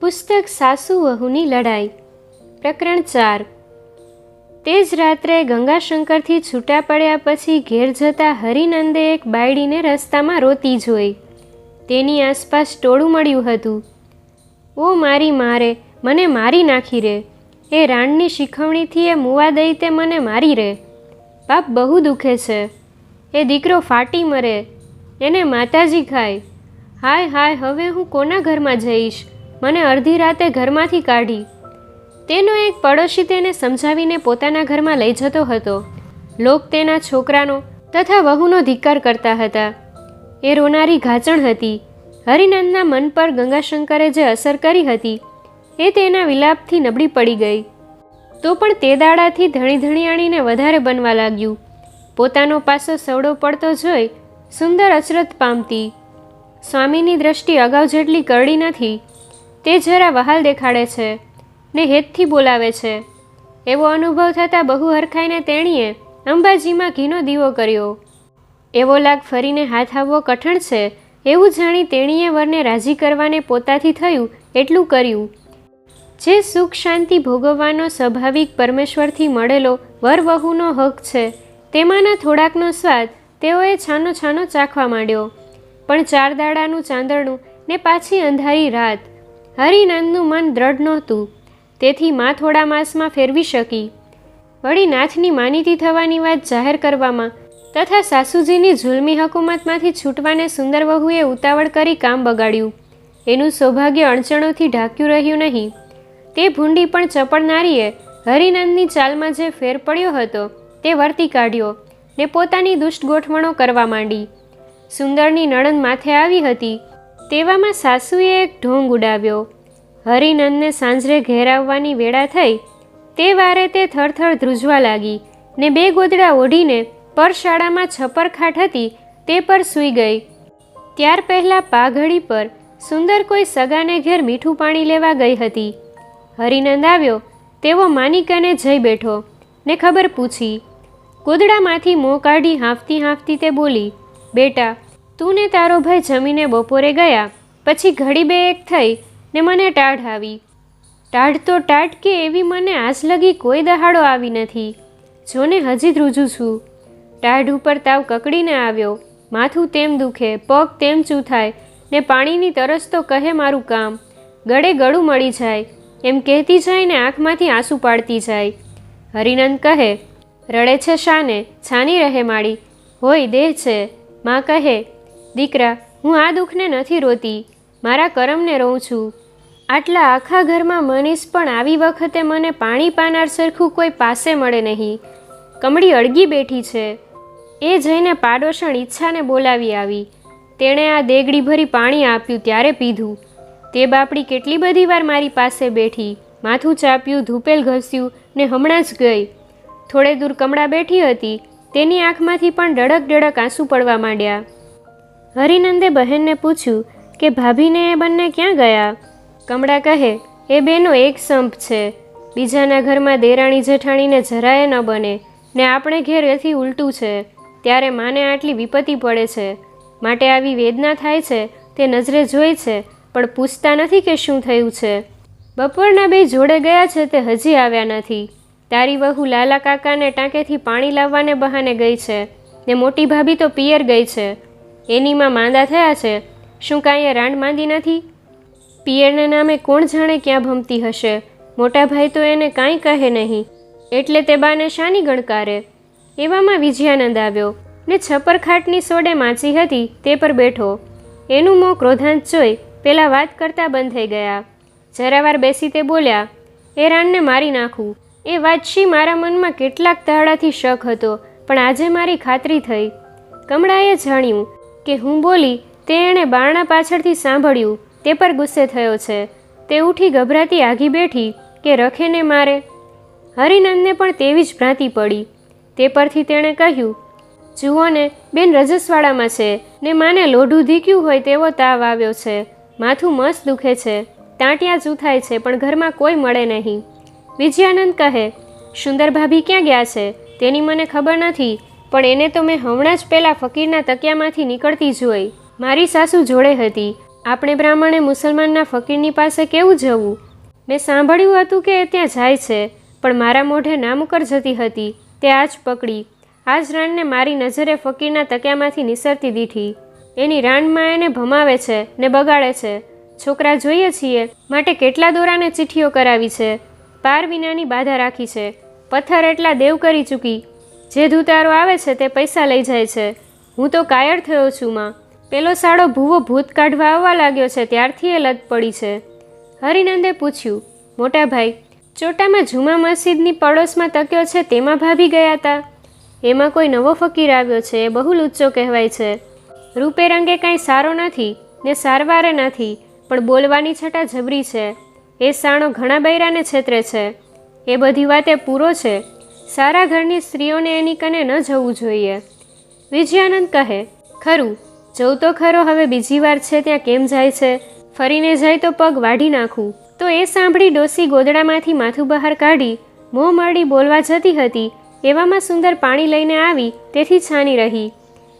પુસ્તક સાસુ વહુની લડાઈ પ્રકરણ 4। તે જ રાત્રે ગંગાશંકરથી છૂટા પડ્યા પછી ઘેર જતા હરિનંદે એક બાયડીને રસ્તામાં રોતી જોઈ। તેની આસપાસ ટોળું મળ્યું હતું। ઓ મારી મારે, મને મારી નાખી રે, એ રાણની શીખવણીથી એ મુવા દઈ તે મને મારી રે। બાપ બહુ દુખે છે, એ દીકરો ફાટી મરે, એને માતાજી ખાય। હાય હાય, હવે હું કોના ઘરમાં જઈશ? મને અડધી રાતે ઘરમાંથી કાઢી। તેનો એક પડોશી તેને સમજાવીને પોતાના ઘરમાં લઈ જતો હતો। લોક તેના છોકરાનો તથા વહુનો ધિક્કાર કરતા હતા। એ રોનારી ઘાચણ હતી। હરિનંદના મન પર ગંગાશંકરે જે અસર કરી હતી એ તેના વિલાપથી નબળી પડી ગઈ। તો પણ તે દાડાથી ધણી ધણીયાણીને વધારે બનવા લાગ્યું। પોતાનો પાસો સવડો પડતો જોઈ સુંદર અચરત પામતી। સ્વામીની દ્રષ્ટિ અગાઉ જેટલી કરડી નથી, તે જરા વહાલ દેખાડે છે ને હેતથી બોલાવે છે। એવો અનુભવ થતાં બહુ હરખાઈને તેણીએ અંબાજીમાં ઘીનો દીવો કર્યો। એવો લાગ ફરીને હાથ આવવો કઠણ છે એવું જાણી તેણીએ વરને રાજી કરવાને પોતાથી થયું એટલું કર્યું। જે સુખ શાંતિ ભોગવવાનો સ્વાભાવિક પરમેશ્વરથી મળેલો વર વહુનો હક છે તેમાંના થોડાકનો સ્વાદ તેઓએ છાનો છાનો ચાખવા માંડ્યો। પણ 4 દાડાનું ચાંદરણું ને પાછી અંધારી રાત। હરિનંદનું મન દ્રઢ નહોતું, તેથી માં થોડા માસમાં ફેરવી શકી। વળી નાથની માનીતી થવાની વાત જાહેર કરવામાં તથા સાસુજીની જુલમી હકુમતમાંથી છૂટવાને સુંદર વહુએ ઉતાવળ કરી કામ બગાડ્યું। એનું સૌભાગ્ય અડચણોથી ઢાંક્યું રહ્યું નહીં। તે ભૂંડી પણ ચપળ નારીએ હરિનંદની ચાલમાં જે ફેર પડ્યો હતો તે વર્તી કાઢ્યો ને પોતાની દુષ્ટ ગોઠવણો કરવા માંડી। સુંદરની નણંદ માથે આવી હતી તેવામાં સાસુએ એક ઢોંગ ઉડાવ્યો। હરિનંદને સાંજરે ઘેર આવવાની વેળા થઈ તે વારે તે થરથર ધ્રુજવા લાગી ને 2 ગોદડા ઓઢીને પરશાળામાં છપર ખાટ હતી તે પર સૂઈ ગઈ। ત્યાર પહેલાં પાઘડી પર સુંદર કોઈ સગાને ઘેર મીઠું પાણી લેવા ગઈ હતી। હરિનંદ આવ્યો તેવો માનિકાને જઈ બેઠો ને ખબર પૂછી। ગોદડામાંથી મોં કાઢી હાંફતી હાંફતી તે બોલી, બેટા, તું ને તારો ભાઈ જમીને બપોરે ગયા પછી ઘડી 2 એક થઈ ને મને ટાઢ આવી। ટાઢ તો ટાઢ કે એવી મને આજ લગી કોઈ દહાડો આવી નથી। જોને હજી ધ્રુજું છું। ટાઢ ઉપર તાવ કકડીને આવ્યો, માથું તેમ દુખે, પગ તેમ ચૂથાય ને પાણીની તરસ તો કહે મારું કામ। ગળે ગળું મળી જાય એમ કહેતી જાય ને આંખમાંથી આંસુ પાડતી જાય। હરિનંદ કહે, રડે છે શાને? છાની રહે માળી, હોય દેહ છે। માં કહે, દીકરા, હું આ દુઃખને નથી રોતી, મારા કરમને રોઉં છું। આટલા આખા ઘરમાં મનીષ પણ આવી વખતે મને પાણી પાનાર સરખું કોઈ પાસે મળે નહીં। કમળી અળગી બેઠી છે। એ જઈને પાડોશણ ઈચ્છાને બોલાવી આવી। તેણે આ દેગડી ભરી પાણી આપ્યું ત્યારે પીધું। તે બાપડી કેટલી બધી વાર મારી પાસે બેઠી, માથું ચાપ્યું, ધૂપેલ ઘસ્યું ને હમણાં જ ગઈ। થોડે દૂર કમળા બેઠી હતી, તેની આંખમાંથી પણ ડળક ડળક આંસુ પડવા માંડ્યા। હરિનંદે બહેનને પૂછ્યું કે ભાભીને એ બંને ક્યાં ગયા? કમળા કહે, એ બેનો એક સંપ છે। બીજાના ઘરમાં દેરાણી જેઠાણીને જરાય ન બને ને આપણે ઘેર એથી ઉલટું છે। ત્યારે માને આટલી વિપત્તિ પડે છે માટે આવી વેદના થાય છે તે નજરે જોઈ છે, પણ પૂછતા નથી કે શું થયું છે। બપોરના 2 જોડે ગયા છે તે હજી આવ્યા નથી। તારી વહુ લાલા કાકાને ટાંકેથી પાણી લાવવાને બહાને ગઈ છે ને મોટી ભાભી તો પિયર ગઈ છે। એનીમાં માંદા થયા છે, શું કાંઈ રાંડ માંદી નથી? પિયરને નામે કોણ જાણે ક્યાં ભમતી હશે। મોટા ભાઈ તો એને કાંઈ કહે નહીં, એટલે તે બાને શાની ગણકારે? એવામાં વિજયાનંદ આવ્યો ને છપર ખાટની સોડે માચી હતી તે પર બેઠો। એનું મોં ક્રોધાંત જોઈ પેલા વાત કરતા બંધ થઈ ગયા। જરાવાર બેસી તે બોલ્યા, એ રાણને મારી નાખું એ વાત શી મારા મનમાં કેટલાક દાડાથી શક હતો, પણ આજે મારી ખાતરી થઈ। કમળાએ જાણ્યું કે હું બોલી તે એણે બારણા પાછળથી સાંભળ્યું તે પર ગુસ્સે થયો છે। તે ઉઠી ગભરાતી આઘી બેઠી કે રખેને મારે। હરિનંદને પણ તેવી જ ભ્રાંતિ પડી। તે પરથી તેણે કહ્યું, જુઓ ને બેન રજસવાડામાં છે ને માને લોઢું ધીક્યું હોય તેવો તાવ આવ્યો છે। માથું મસ્ત દુખે છે, ટાંટિયા ચૂથાય છે, પણ ઘરમાં કોઈ મળે નહીં। વિજયાનંદ કહે, સુંદર ભાભી ક્યાં ગયા છે તેની મને ખબર નથી, પણ એને તો મેં હમણાં જ પેલા ફકીરના તકિયામાંથી નીકળતી જોઈ। મારી સાસુ જોડે હતી, આપણે બ્રાહ્મણે મુસલમાનના ફકીરની પાસે કેવું જવું? મેં સાંભળ્યું હતું કે એ ત્યાં જાય છે, પણ મારા મોઢે નામુકર જતી હતી તે આજ પકડી. આજ રાણને મારી નજરે ફકીરના તકિયામાંથી નિસરતી દીઠી. એની રાણમાં એને ભમાવે છે ને બગાડે છે. છોકરા જોઈએ છીએ માટે કેટલા દોરાને ચિઠ્ઠીઓ કરાવી છે, પાર વિનાની બાધા રાખી છે, પથ્થર એટલા દેવ કરી ચૂકી. જે ધૂતારો આવે છે તે પૈસા લઈ જાય છે. હું તો કાયર થયો છું માં. પેલો સાડો ભૂવો ભૂત કાઢવા આવવા લાગ્યો છે ત્યારથી એ લત પડી છે. હરિનંદે પૂછ્યું, મોટા ભાઈ, ચોટામાં જુમા મસ્જિદની પડોશમાં તક્યો છે તેમાં ભાભી ગયા હતા. એમાં કોઈ નવો ફકીર આવ્યો છે, એ બહુ લુચ્ચો કહેવાય છે. રૂપે રંગે કાંઈ સારો નથી ને સારવારે નથી, પણ બોલવાની છટા જબરી છે. એ સાણો ઘણા બૈરાને છેતરે છે. એ બધી વાતે પૂરો છે. સારા ઘરની સ્ત્રીઓને એની કને ન જવું જોઈએ. વિજયાનંદ કહે, ખરું, જવું તો ખરો, હવે બીજી વાર છે ત્યાં કેમ જાય છે? ફરીને જાય તો પગ વાઢી નાખું. તો એ સાંભળી ડોસી ગોદડામાંથી માથું બહાર કાઢી મોં મરડી બોલવા જતી હતી એવામાં સુંદર પાણી લઈને આવી તેથી છાની રહી.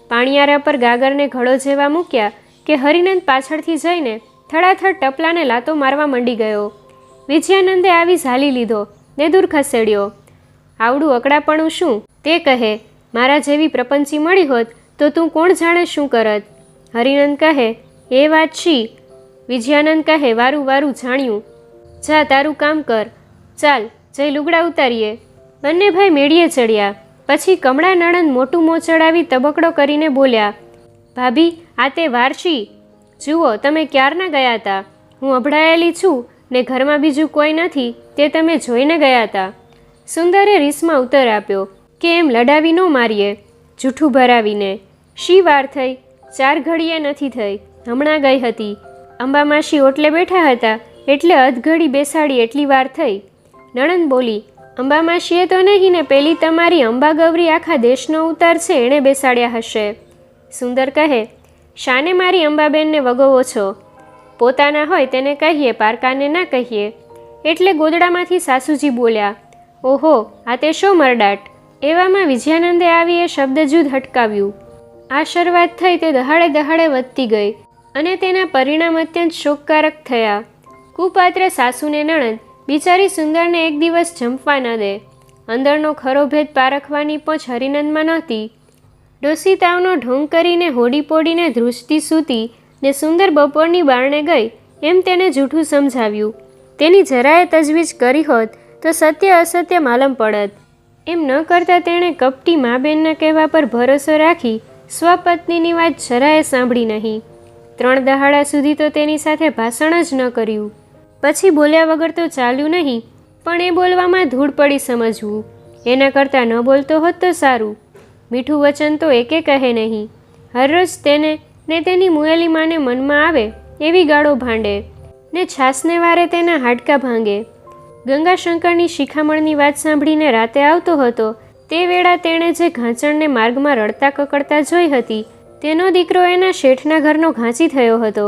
પાણીયારા પર ગાગરને ઘડો જેવા મૂક્યા કે હરિનંદ પાછળથી જઈને થડાથડ ટપલાને લાતો મારવા મંડી ગયો. વિજયાનંદે આવી ઝાલી લીધો ને દૂર ખસેડ્યો. આવડું અકડાપણું શું? તે કહે, મારા જેવી પ્રપંચી મળી હોત તો તું કોણ જાણે શું કરત? હરિનંદ કહે, એ વાત શી? વિજયાનંદ કહે, વારું વારું જાણ્યું. જા તારું કામ કર. ચાલ જઈ લુગડા ઉતારીએ. બંને ભાઈ મેળીએ ચડ્યા. પછી કમળા નણંદ મોટું મોં ચડાવી તબકડો કરીને બોલ્યા, ભાભી, આ તે વારશી. જુઓ, તમે ક્યારના ગયા હતા. હું અભડાયેલી છું ને ઘરમાં બીજું કોઈ નથી તે તમે જોઈને ગયા હતા. સુંદરે રીસમાં ઉત્તર આપ્યો કે એમ લડાવી ન મારીએ, જૂઠું ભરાવીને. શી વાર થઈ? 4 ઘડીએ નથી થઈ, હમણાં ગઈ હતી. અંબામાસી ઓટલે બેઠા હતા એટલે અધઘડી બેસાડી એટલી વાર થઈ. નણંદ બોલી, અંબામાસીએ તો નહીં ને પેલી તમારી અંબા ગૌરી આખા દેશનો ઉતાર છે એણે બેસાડ્યા હશે. સુંદર કહે, શાને મારી અંબાબેનને વગોવો છો? પોતાના હોય તેને કહીએ, પારકાને ના કહીએ. એટલે ગોદડામાંથી સાસુજી બોલ્યા, ઓહો, આ તે શો મરડાટ? એવામાં વિજયાનંદે આવી એ શબ્દ જુદ હટકાવ્યું. આ શરૂઆત થઈ તે દહાડે દહાડે વધતી ગઈ અને તેના પરિણામ અત્યંત શોકકારક થયા. કુપાત્ર સાસુને નણંદ બિચારી સુંદરને એક દિવસ જંપવા ન દે. અંદરનો ખરો ભેદ પારખવાની પહોંચ હરિનંદમાં નહોતી. ડોસી તાવનો ઢોંગ કરીને હોડી પોડીને ધ્રુજતી સૂતી ને સુંદર બપોરની બારણે ગઈ એમ તેને જૂઠું સમજાવ્યું. તેની જરાએ તજવીજ કરી હોત તો સત્ય અસત્ય માલમ પડત. એમ ન કરતાં તેણે કપટી મા બેનના કહેવા પર ભરોસો રાખી સ્વપત્નીની વાત જરાએ સાંભળી નહીં. 3 દહાડા સુધી તો તેની સાથે ભાષણ જ ન કર્યું. પછી બોલ્યા વગર તો ચાલ્યું નહીં, પણ એ બોલવામાં ધૂળ પડી સમજવું. એના કરતાં ન બોલતો હોત તો સારું. મીઠું વચન તો એકે કહે નહીં. હરરોજ તેને ને તેની મુએલી માને મનમાં આવે એવી ગાળો ભાંડે ને છાસને વારે તેના હાડકાં ભાંગે. ગંગાશંકરની શિખામણની વાત સાંભળીને રાતે આવતો હતો તે વેળા તેણે જે ઘાંચણને માર્ગમાં રડતા કકડતા જોઈ હતી તેનો દીકરો એના શેઠના ઘરનો ઘાંચી થયો હતો.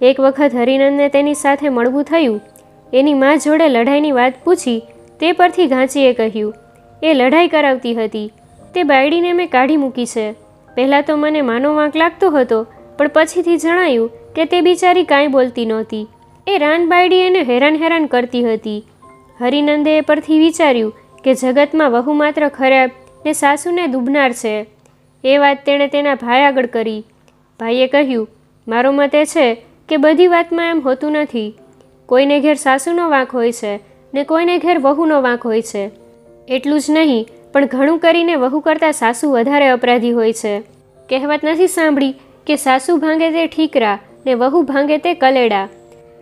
એક વખત હરિનંદને તેની સાથે મળવું થયું. એની મા જોડે લડાઈની વાત પૂછી તે પરથી ઘાંચીએ કહ્યું, એ લડાઈ કરાવતી હતી. તે બાયડીને મેં કાઢી મૂકી છે. પહેલાં તો મને માનો વાંક લાગતો હતો, પણ પછીથી જણાયું કે તે બિચારી કાંઈ બોલતી નહોતી. એ રાનબાયડી એને હેરાન કરતી હતી. હરિનંદે એ પરથી વિચાર્યું કે જગતમાં વહુ માત્ર ખરાબ ને સાસુને દુબનાર છે. એ વાત તેણે તેના ભાઈ આગળ કરી. ભાઈએ કહ્યું, મારો મત એ છે કે બધી વાતમાં એમ હોતું નથી. કોઈને ઘેર સાસુનો વાંક હોય છે ને કોઈને ઘેર વહુનો વાંક હોય છે. એટલું જ નહીં, પણ ઘણું કરીને વહુ કરતાં સાસુ વધારે અપરાધી હોય છે. કહેવત નથી સાંભળી કે સાસુ ભાંગે તે ઠીકરા ને વહુ ભાંગે તે કલેડા.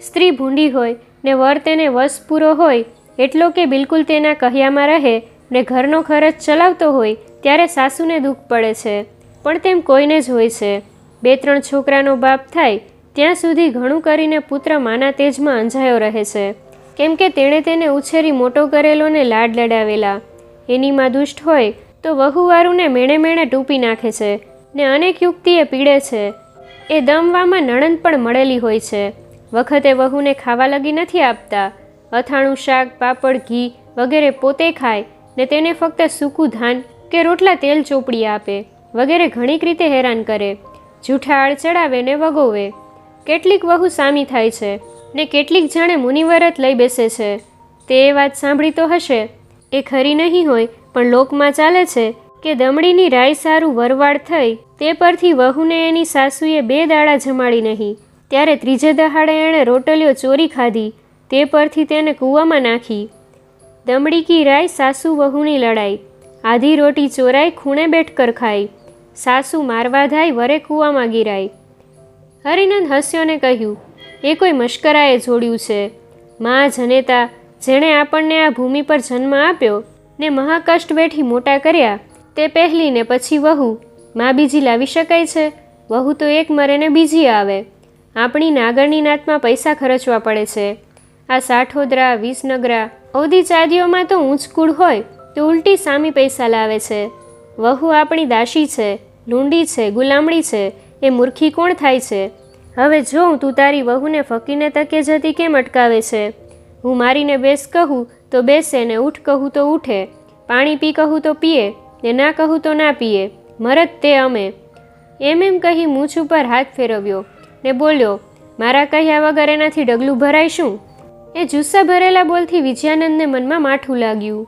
સ્ત્રી ભૂંડી હોય ને વર તેને વશ પૂરો હોય એટલો કે બિલકુલ તેના કહ્યામાં રહે ને ઘરનો ખર્ચ ચલાવતો હોય ત્યારે સાસુને દુઃખ પડે છે. પણ તેમ કોઈને જ હોય છે. 2-3 છોકરાનો બાપ થાય ત્યાં સુધી ઘણું કરીને પુત્ર માના તેજમાં અંજાયો રહે છે. કેમ કે તેણે તેને ઉછેરી મોટો કરેલો ને લાડ લડાવેલા. એની માં દુષ્ટ હોય તો વહુવારુંને મેણે મેણે ટૂંપી નાખે છે ને અનેક યુક્તિએ પીડે છે. એ દમવામાં નણંદ પણ મળેલી હોય છે. વખતે વહુને ખાવા લગી નથી આપતા. અથાણું, શાક, પાપડ, ઘી વગેરે પોતે ખાય ને તેને ફક્ત સૂકું ધાન કે રોટલા તેલ ચોપડી આપે વગેરે ઘણીક રીતે હેરાન કરે. જૂઠા આડ ચડાવે ને વગોવે. કેટલીક વહુ સામી થાય છે ને કેટલીક જાણે મુનિવરત લઈ બેસે છે. તે એ વાત સાંભળી તો હશે, એ ખરી નહીં હોય, પણ લોકમાં ચાલે છે કે દમડીની રાય સારું વરવાડ થઈ તે પરથી વહુને એની સાસુએ 2 દાડા જમાડી નહીં. ત્યારે ત્રીજે દહાડે એણે રોટલીઓ ચોરી ખાધી, તે પરથી તેને કૂવામાં નાખી. દમડી કી રાય સાસુ વહુની લડાઈ, આધી રોટી ચોરાઈ ખૂણે બેઠકર ખાઈ, સાસુ મારવા ધાય વરે કૂવામાં ગીરાઈ. હરિનંદ હસ્યો ને કહ્યું, એ કોઈ મશ્કરાએ જોડ્યું છે. મા જનેતા જેણે આપણને આ ભૂમિ પર જન્મ આપ્યો ને મહાકષ્ટ વેઠી મોટા કર્યા, તે પહેલી ને પછી વહુ. માં બીજી લાવી શકાય છે? વહુ તો એક મરે ને બીજી આવે. આપણી નાગરની નાતમાં પૈસા ખર્ચવા પડે છે. આ સાઠોદરા, વિસનગરા, ઔધી ચાદીઓમાં તો ઊંચકૂળ હોય તો ઉલટી સામી પૈસા લાવે છે. વહુ આપણી દાસી છે, લૂંડી છે, ગુલામણી છે, એ મૂર્ખી કોણ થાય છે? હવે જોઉં તું તારી વહુને ફકીને તકે જતી કેમ અટકાવે છે. હું મારીને બેસ કહું તો બેસે ને ઉઠ કહું તો ઉઠે, પાણી પી કહું તો પીએ ને ના કહું તો ના પીએ. મરદ તે અમે. એમ કહી મૂછ ઉપર હાથ ફેરવ્યો ને બોલ્યો, મારા કહ્યા વગર એનાથી ડગલું ભરાય શું? એ જુસ્સા ભરેલા બોલથી વિજયાનંદને મનમાં માઠું લાગ્યું.